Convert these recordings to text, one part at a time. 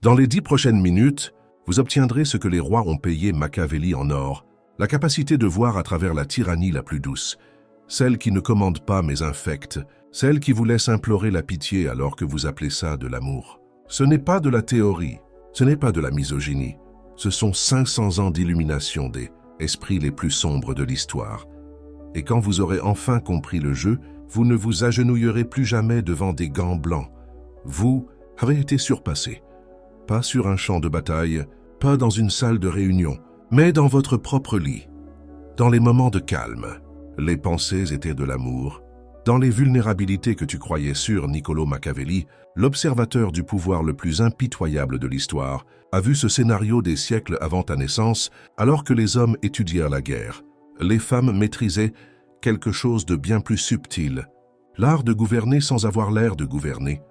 Dans les 10 prochaines minutes, vous obtiendrez ce que les rois ont payé Machiavelli en or, la capacité de voir à travers la tyrannie la plus douce, celle qui ne commande pas mais infecte, celle qui vous laisse implorer la pitié alors que vous appelez ça de l'amour. Ce n'est pas de la théorie, ce n'est pas de la misogynie, ce sont 500 ans d'illumination des esprits les plus sombres de l'histoire. Et quand vous aurez enfin compris le jeu, vous ne vous agenouillerez plus jamais devant des gants blancs. Vous avez été surpassé. Pas sur un champ de bataille, pas dans une salle de réunion, mais dans votre propre lit. Dans les moments de calme, les pensées étaient de l'amour. Dans les vulnérabilités que tu croyais sur Niccolò Machiavelli, l'observateur du pouvoir le plus impitoyable de l'histoire, a vu ce scénario des siècles avant ta naissance, alors que les hommes étudièrent la guerre. Les femmes maîtrisaient quelque chose de bien plus subtil, l'art de gouverner sans avoir l'air de gouverner.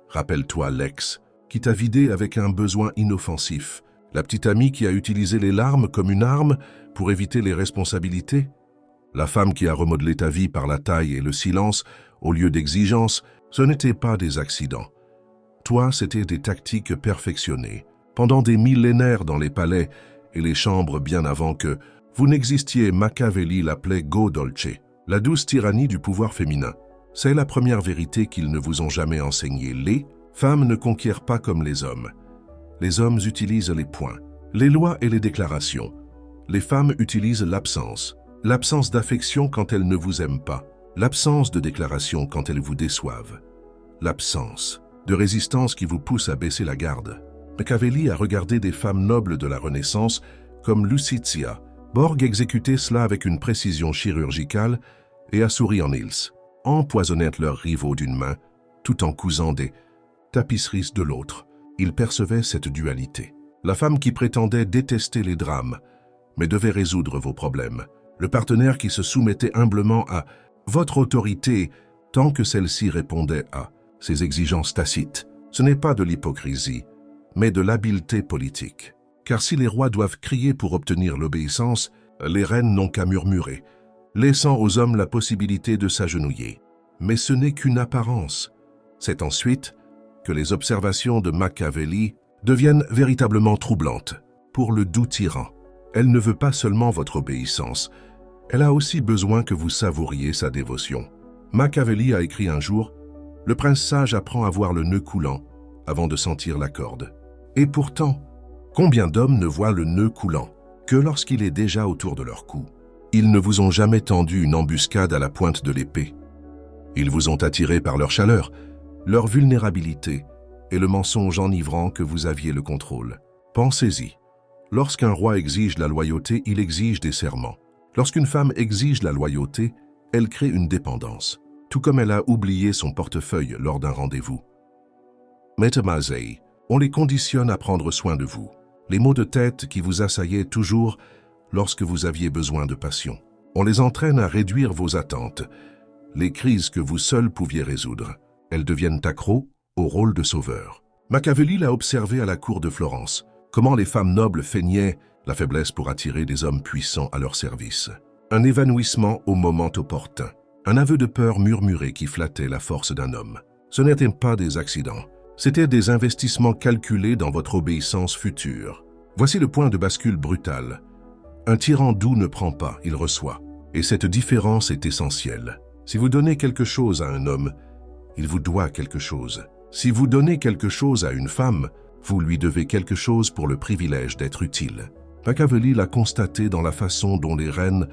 Rappelle-toi l'ex, qui t'a vidé avec un besoin inoffensif, la petite amie qui a utilisé les larmes comme une arme pour éviter les responsabilités, la femme qui a remodelé ta vie par la taille et le silence au lieu d'exigence. Ce n'étaient pas des accidents. Toi, c'était des tactiques perfectionnées, pendant des millénaires dans les palais et les chambres bien avant que vous n'existiez. Machiavelli l'appelait Go Dolce, la douce tyrannie du pouvoir féminin. C'est la première vérité qu'ils ne vous ont jamais enseignée. Les femmes ne conquièrent pas comme les hommes. Les hommes utilisent les points, les lois et les déclarations. Les femmes utilisent l'absence d'affection quand elles ne vous aiment pas, l'absence de déclaration quand elles vous déçoivent, l'absence de résistance qui vous pousse à baisser la garde. Machiavelli a regardé des femmes nobles de la Renaissance comme Lucitia. Borg exécutait cela avec une précision chirurgicale et a souri en Ils, empoisonnant leurs rivaux d'une main, tout en cousant des tapisseries de l'autre. Il percevait cette dualité. La femme qui prétendait détester les drames, mais devait résoudre vos problèmes. Le partenaire qui se soumettait humblement à votre autorité tant que celle-ci répondait à ses exigences tacites. Ce n'est pas de l'hypocrisie, mais de l'habileté politique. Car si les rois doivent crier pour obtenir l'obéissance, les reines n'ont qu'à murmurer, laissant aux hommes la possibilité de s'agenouiller. Mais ce n'est qu'une apparence. C'est ensuite que les observations de Machiavelli deviennent véritablement troublantes. Pour le doux tyran, elle ne veut pas seulement votre obéissance, elle a aussi besoin que vous savouriez sa dévotion. Machiavelli a écrit un jour « Le prince sage apprend à voir le nœud coulant avant de sentir la corde. » Et pourtant, combien d'hommes ne voient le nœud coulant que lorsqu'il est déjà autour de leur cou? Ils ne vous ont jamais tendu une embuscade à la pointe de l'épée. Ils vous ont attiré par leur chaleur, leur vulnérabilité et le mensonge enivrant que vous aviez le contrôle. Pensez-y. Lorsqu'un roi exige la loyauté, il exige des serments. Lorsqu'une femme exige la loyauté, elle crée une dépendance, tout comme elle a oublié son portefeuille lors d'un rendez-vous. Metamazei, on les conditionne à prendre soin de vous. Les maux de tête qui vous assaillaient toujours lorsque vous aviez besoin de passion. On les entraîne à réduire vos attentes, les crises que vous seuls pouviez résoudre. Elles deviennent accros au rôle de sauveur. Machiavelli l'a observé à la cour de Florence, comment les femmes nobles feignaient la faiblesse pour attirer des hommes puissants à leur service. Un évanouissement au moment opportun, un aveu de peur murmuré qui flattait la force d'un homme. Ce n'étaient pas des accidents, c'étaient des investissements calculés dans votre obéissance future. Voici le point de bascule brutal. Un tyran doux ne prend pas, il reçoit. Et cette différence est essentielle. Si vous donnez quelque chose à un homme, il vous doit quelque chose. Si vous donnez quelque chose à une femme, vous lui devez quelque chose pour le privilège d'être utile. Machiavelli l'a constaté dans la façon dont les reines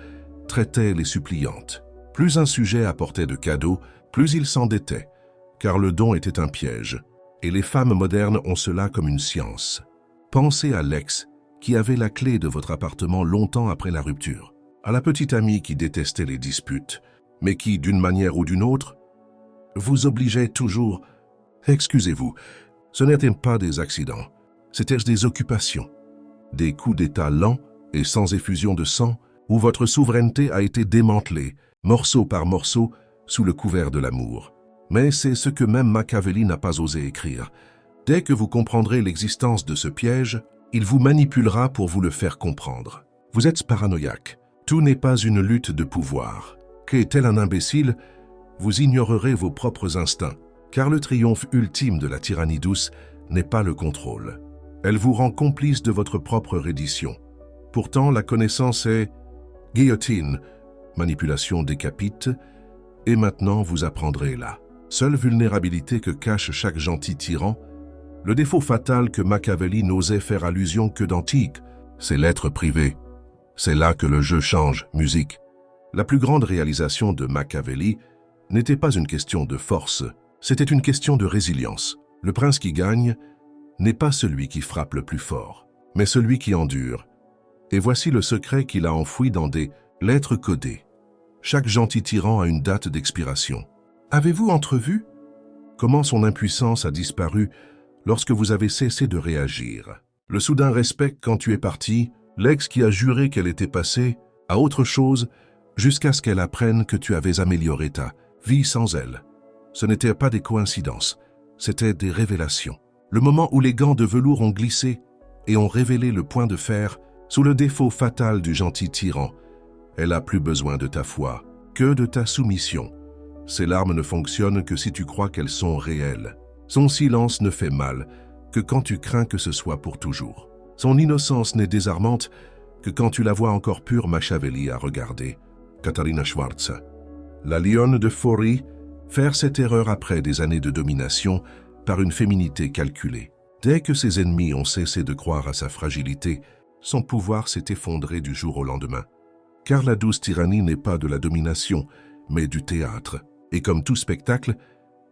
traitaient les suppliantes. Plus un sujet apportait de cadeaux, plus il s'endettait, car le don était un piège. Et les femmes modernes ont cela comme une science. Pensez à l'ex qui avait la clé de votre appartement longtemps après la rupture, à la petite amie qui détestait les disputes, mais qui, d'une manière ou d'une autre, vous obligeait toujours. Excusez-vous, ce n'étaient pas des accidents, c'étaient des occupations, des coups d'État lents et sans effusion de sang, où votre souveraineté a été démantelée, morceau par morceau, sous le couvert de l'amour. Mais c'est ce que même Machiavelli n'a pas osé écrire. Dès que vous comprendrez l'existence de ce piège, il vous manipulera pour vous le faire comprendre. Vous êtes paranoïaque. Tout n'est pas une lutte de pouvoir. Que tel un imbécile, vous ignorerez vos propres instincts, car le triomphe ultime de la tyrannie douce n'est pas le contrôle. Elle vous rend complice de votre propre reddition. Pourtant, la connaissance est guillotine, manipulation décapite, et maintenant vous apprendrez là. Seule vulnérabilité que cache chaque gentil tyran, le défaut fatal que Machiavelli n'osait faire allusion que dans Tic, c'est l'être privé. C'est là que le jeu change, musique. La plus grande réalisation de Machiavelli n'était pas une question de force, c'était une question de résilience. Le prince qui gagne n'est pas celui qui frappe le plus fort, mais celui qui endure. Et voici le secret qu'il a enfoui dans des lettres codées. Chaque gentil tyran a une date d'expiration. Avez-vous entrevu comment son impuissance a disparu lorsque vous avez cessé de réagir? Le soudain respect quand tu es parti, l'ex qui a juré qu'elle était passée à autre chose jusqu'à ce qu'elle apprenne que tu avais amélioré ta vie sans elle. Ce n'étaient pas des coïncidences, c'étaient des révélations. Le moment où les gants de velours ont glissé et ont révélé le point de fer sous le défaut fatal du gentil tyran, elle a plus besoin de ta foi que de ta soumission. Ses larmes ne fonctionnent que si tu crois qu'elles sont réelles. Son silence ne fait mal que quand tu crains que ce soit pour toujours. Son innocence n'est désarmante que quand tu la vois encore pure. Machiavelli a regardé Katharina Schwarz, la lionne de Fori, faire cette erreur après des années de domination par une féminité calculée. Dès que ses ennemis ont cessé de croire à sa fragilité, son pouvoir s'est effondré du jour au lendemain. Car la douce tyrannie n'est pas de la domination, mais du théâtre. Et comme tout spectacle,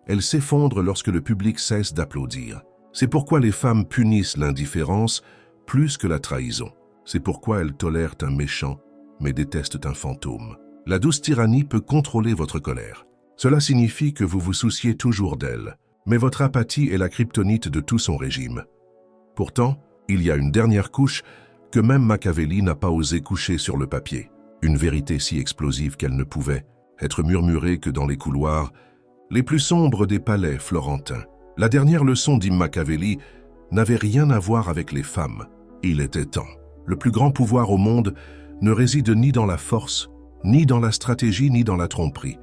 elle s'effondre lorsque le public cesse d'applaudir. C'est pourquoi les femmes punissent l'indifférence plus que la trahison. C'est pourquoi elles tolèrent un méchant, mais détestent un fantôme. La douce tyrannie peut contrôler votre colère. Cela signifie que vous vous souciez toujours d'elle, mais votre apathie est la kryptonite de tout son régime. Pourtant, il y a une dernière couche que même Machiavelli n'a pas osé coucher sur le papier. Une vérité si explosive qu'elle ne pouvait être murmurée que dans les couloirs les plus sombres des palais florentins. La dernière leçon, dit Machiavelli, n'avait rien à voir avec les femmes. Il était temps. Le plus grand pouvoir au monde ne réside ni dans la force, ni dans la stratégie, ni dans la tromperie.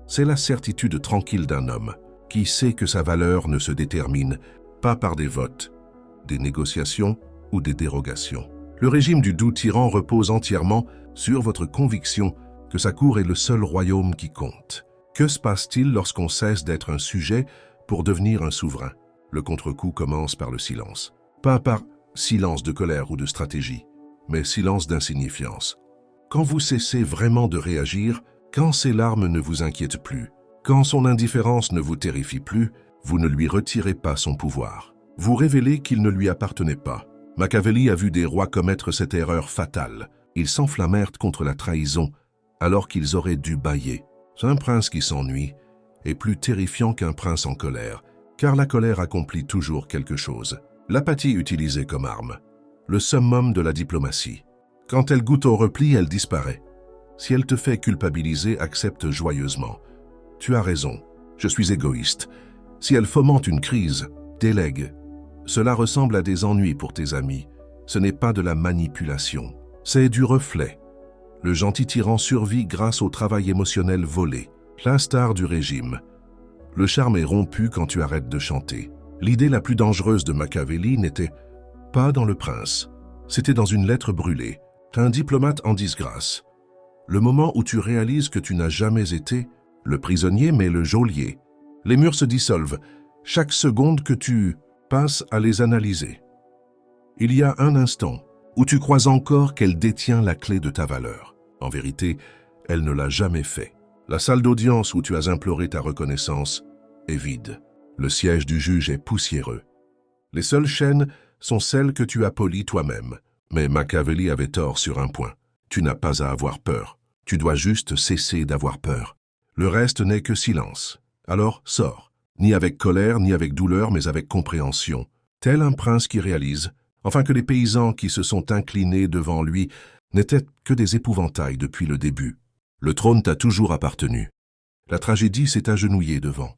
C'est la certitude tranquille d'un homme qui sait que sa valeur ne se détermine pas par des votes, des négociations ou des dérogations. Le régime du doux tyran repose entièrement sur votre conviction que sa cour est le seul royaume qui compte. Que se passe-t-il lorsqu'on cesse d'être un sujet pour devenir un souverain? Le contre-coup commence par le silence. Pas par silence de colère ou de stratégie, mais silence d'insignifiance. Quand vous cessez vraiment de réagir, quand ses larmes ne vous inquiètent plus, quand son indifférence ne vous terrifie plus, vous ne lui retirez pas son pouvoir. Vous révélez qu'il ne lui appartenait pas. Machiavelli a vu des rois commettre cette erreur fatale. Ils s'enflammèrent contre la trahison alors qu'ils auraient dû bâiller. Un prince qui s'ennuie est plus terrifiant qu'un prince en colère, car la colère accomplit toujours quelque chose. L'apathie utilisée comme arme, le summum de la diplomatie. Quand elle goûte au repli, elle disparaît. Si elle te fait culpabiliser, accepte joyeusement. Tu as raison, je suis égoïste. Si elle fomente une crise, délègue. Cela ressemble à des ennuis pour tes amis. Ce n'est pas de la manipulation, c'est du reflet. Le gentil tyran survit grâce au travail émotionnel volé, l'instar du régime. Le charme est rompu quand tu arrêtes de chanter. L'idée la plus dangereuse de Machiavelli n'était pas dans le prince, c'était dans une lettre brûlée. Un diplomate en disgrâce. Le moment où tu réalises que tu n'as jamais été le prisonnier mais le geôlier. Les murs se dissolvent, chaque seconde que tu passes à les analyser. Il y a un instant où tu crois encore qu'elle détient la clé de ta valeur. En vérité, elle ne l'a jamais fait. La salle d'audience où tu as imploré ta reconnaissance est vide. Le siège du juge est poussiéreux. Les seules chaînes sont celles que tu as polies toi-même. Mais Machiavelli avait tort sur un point. Tu n'as pas à avoir peur. Tu dois juste cesser d'avoir peur. Le reste n'est que silence. Alors, sors. Ni avec colère, ni avec douleur, mais avec compréhension. Tel un prince qui réalise, enfin que les paysans qui se sont inclinés devant lui n'étaient que des épouvantails depuis le début. Le trône t'a toujours appartenu. La tragédie s'est agenouillée devant.